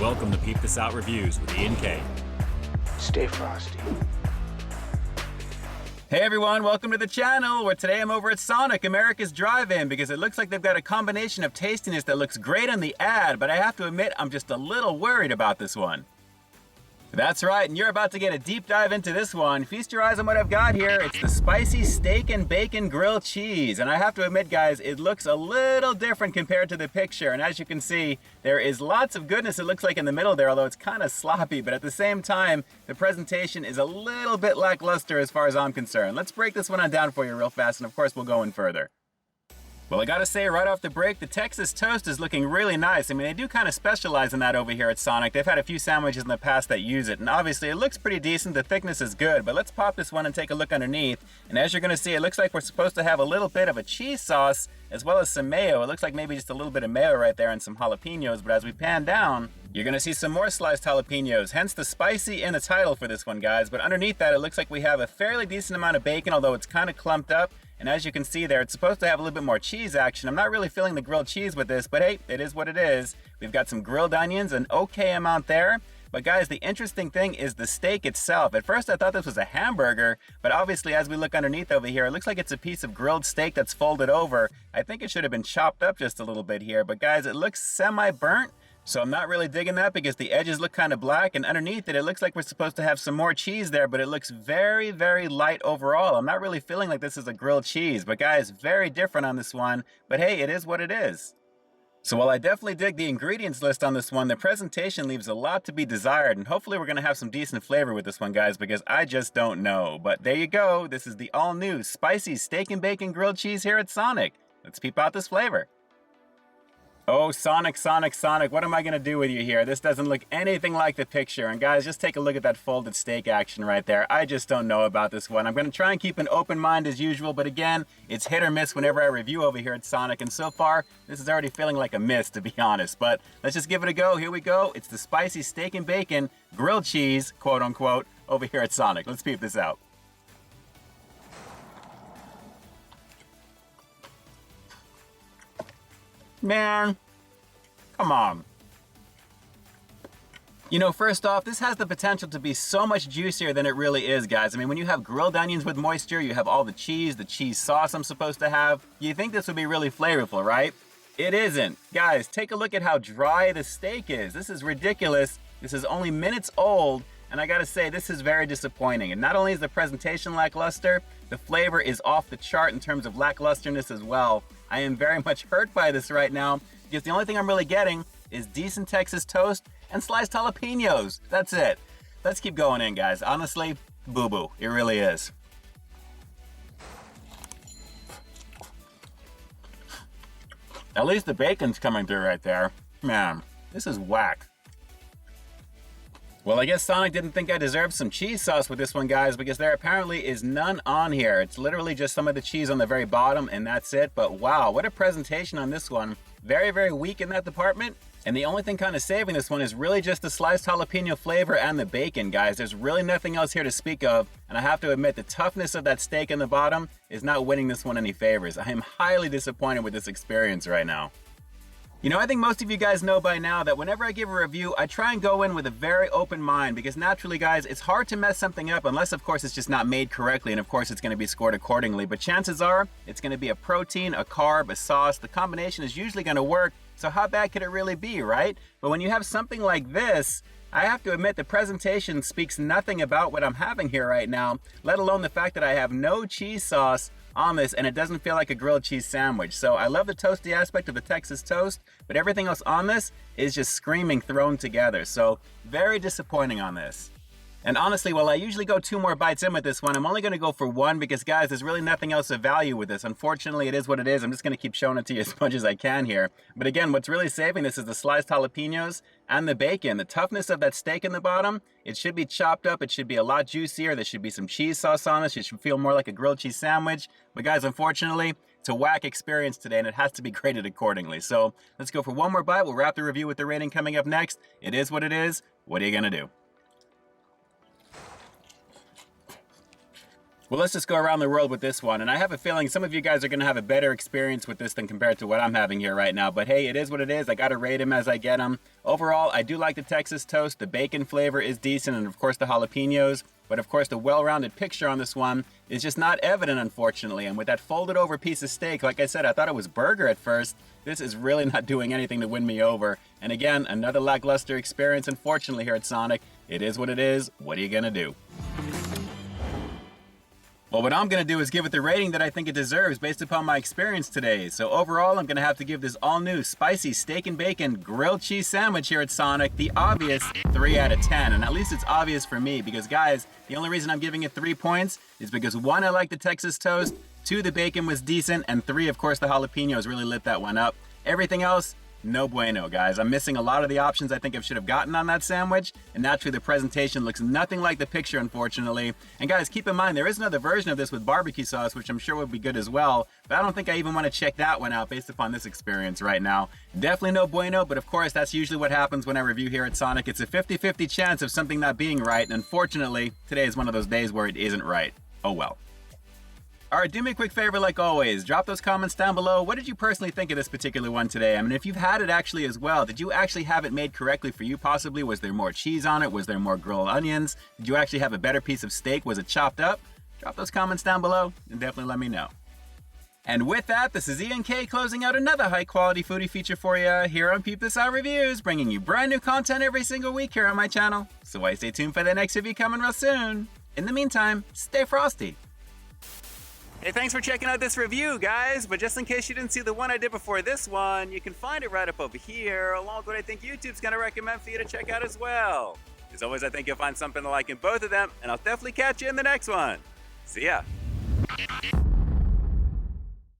Welcome to Peep This Out Reviews with Ian K. Stay frosty. Hey everyone, welcome to the channel, where today I'm over at Sonic, America's Drive-In, because it looks like they've got a combination of tastiness that looks great on the ad, but I have to admit I'm just a little worried about this one. That's right, and you're about to get a deep dive into this one. Feast your eyes on what I've got here. It's the spicy steak and bacon grilled cheese. And I have to admit, guys, it looks a little different compared to the picture. And as you can see, there is lots of goodness, it looks like, in the middle there, although it's kind of sloppy. But at the same time, the presentation is a little bit lackluster as far as I'm concerned. Let's break this one on down for you real fast, and of course, we'll go in further. Well, I gotta say right off the break, the Texas toast is looking really nice. I mean, they do kind of specialize in that over here at Sonic. They've had a few sandwiches in the past that use it, and obviously it looks pretty decent. The thickness is good, but let's pop this one and take a look underneath. And as you're gonna see, it looks like we're supposed to have a little bit of a cheese sauce as well as some mayo. It looks like maybe just a little bit of mayo right there and some jalapenos, but as we pan down, you're gonna see some more sliced jalapenos, hence the spicy in the title for this one, guys. But underneath that, it looks like we have a fairly decent amount of bacon, although it's kind of clumped up. And as you can see there, it's supposed to have a little bit more cheese action. I'm not really feeling the grilled cheese with this, but hey, it is what it is. We've got some grilled onions, an okay amount there. But guys, the interesting thing is the steak itself. At first I thought this was a hamburger, but obviously as we look underneath over here, it looks like it's a piece of grilled steak that's folded over. I think it should have been chopped up just a little bit here, but guys, it looks semi-burnt. So I'm not really digging that because the edges look kind of black, and underneath it, it looks like we're supposed to have some more cheese there, but it looks very, very light overall. I'm not really feeling like this is a grilled cheese, but guys, very different on this one, but hey, it is what it is. So while I definitely dig the ingredients list on this one, the presentation leaves a lot to be desired, and hopefully we're gonna have some decent flavor with this one, guys, because I just don't know. But there you go, this is the all-new spicy steak and bacon grilled cheese here at Sonic. Let's peep out this flavor. Oh, Sonic, Sonic, Sonic, what am I gonna do with you here? This doesn't look anything like the picture. And guys, just take a look at that folded steak action right there. I just don't know about this one. I'm gonna try and keep an open mind as usual, but again, it's hit or miss whenever I review over here at Sonic. And so far, this is already feeling like a miss, to be honest. But let's just give it a go. Here we go. It's the spicy steak and bacon grilled cheese, quote unquote, over here at Sonic. Let's peep this out. Man, come on. You know, first off, this has the potential to be so much juicier than it really is, guys. I mean, when you have grilled onions with moisture, you have all the cheese sauce I'm supposed to have, you think this would be really flavorful, right? It isn't. Guys, take a look at how dry the steak is. This is ridiculous. This is only minutes old, and I gotta say, this is very disappointing. And not only is the presentation lackluster, the flavor is off the chart in terms of lacklusterness as well. I am very much hurt by this right now, because the only thing I'm really getting is decent Texas toast and sliced jalapenos. That's it. Let's keep going in, guys. Honestly, boo-boo. It really is. At least the bacon's coming through right there. Man, this is whack. Well, I guess Sonic didn't think I deserved some cheese sauce with this one, guys, because there apparently is none on here. It's literally just some of the cheese on the very bottom, and that's it. But wow, what a presentation on this one. Very, very weak in that department. And the only thing kind of saving this one is really just the sliced jalapeno flavor and the bacon, guys. There's really nothing else here to speak of. And I have to admit, the toughness of that steak in the bottom is not winning this one any favors. I am highly disappointed with this experience right now. You know, I think most of you guys know by now that whenever I give a review, I try and go in with a very open mind, because naturally, guys, it's hard to mess something up unless, of course, it's just not made correctly, and of course, it's going to be scored accordingly. But chances are, it's going to be a protein, a carb, a sauce. The combination is usually going to work, so how bad could it really be, right? But when you have something like this, I have to admit the presentation speaks nothing about what I'm having here right now, let alone the fact that I have no cheese sauce on this, and it doesn't feel like a grilled cheese sandwich. So I love the toasty aspect of the Texas toast, but everything else on this is just screaming thrown together. So very disappointing on this. And honestly, while I usually go 2 more bites in with this one, I'm only going to go for 1 because, guys, there's really nothing else of value with this. Unfortunately, it is what it is. I'm just going to keep showing it to you as much as I can here. But again, what's really saving this is the sliced jalapenos and the bacon. The toughness of that steak in the bottom, it should be chopped up. It should be a lot juicier. There should be some cheese sauce on it. It should feel more like a grilled cheese sandwich. But guys, unfortunately, it's a whack experience today, and it has to be graded accordingly. So let's go for 1 more bite. We'll wrap the review with the rating coming up next. It is what it is. What are you going to do? Well, let's just go around the world with this one. And I have a feeling some of you guys are going to have a better experience with this than compared to what I'm having here right now. But hey, it is what it is. I got to rate them as I get them. Overall, I do like the Texas toast. The bacon flavor is decent, and of course the jalapenos. But of course, the well-rounded picture on this one is just not evident, unfortunately. And with that folded over piece of steak, like I said, I thought it was burger at first. This is really not doing anything to win me over. And again, another lackluster experience, unfortunately, here at Sonic. It is what it is. What are you going to do? Well, what I'm going to do is give it the rating that I think it deserves based upon my experience today. So overall, I'm going to have to give this all-new spicy steak and bacon grilled cheese sandwich here at Sonic the obvious 3 out of 10. And at least it's obvious for me because, guys, the only reason I'm giving it 3 points is because 1, I like the Texas toast, 2, the bacon was decent, and 3, of course, the jalapenos really lit that one up. Everything else, no bueno, guys. I'm missing a lot of the options I think I should have gotten on that sandwich, and naturally the presentation looks nothing like the picture, unfortunately. And guys, keep in mind, there is another version of this with barbecue sauce, which I'm sure would be good as well, but I don't think I even want to check that one out based upon this experience right now. Definitely no bueno, but of course, that's usually what happens when I review here at Sonic. It's a 50-50 chance of something not being right, and unfortunately, today is one of those days where it isn't right. Oh well. Alright, do me a quick favor like always. Drop those comments down below. What did you personally think of this particular one today? I mean, if you've had it actually as well, did you actually have it made correctly for you possibly? Was there more cheese on it? Was there more grilled onions? Did you actually have a better piece of steak? Was it chopped up? Drop those comments down below and definitely let me know. And with that, this is Ian K closing out another high quality foodie feature for you here on Peep This Out Reviews, bringing you brand new content every single week here on my channel. So why stay tuned for the next review coming real soon. In the meantime, stay frosty. Hey, thanks for checking out this review, guys. But just in case you didn't see the one I did before this one, you can find it right up over here, along with what I think YouTube's gonna recommend for you to check out as well. As always, I think you'll find something to like in both of them, and I'll definitely catch you in the next one. See ya.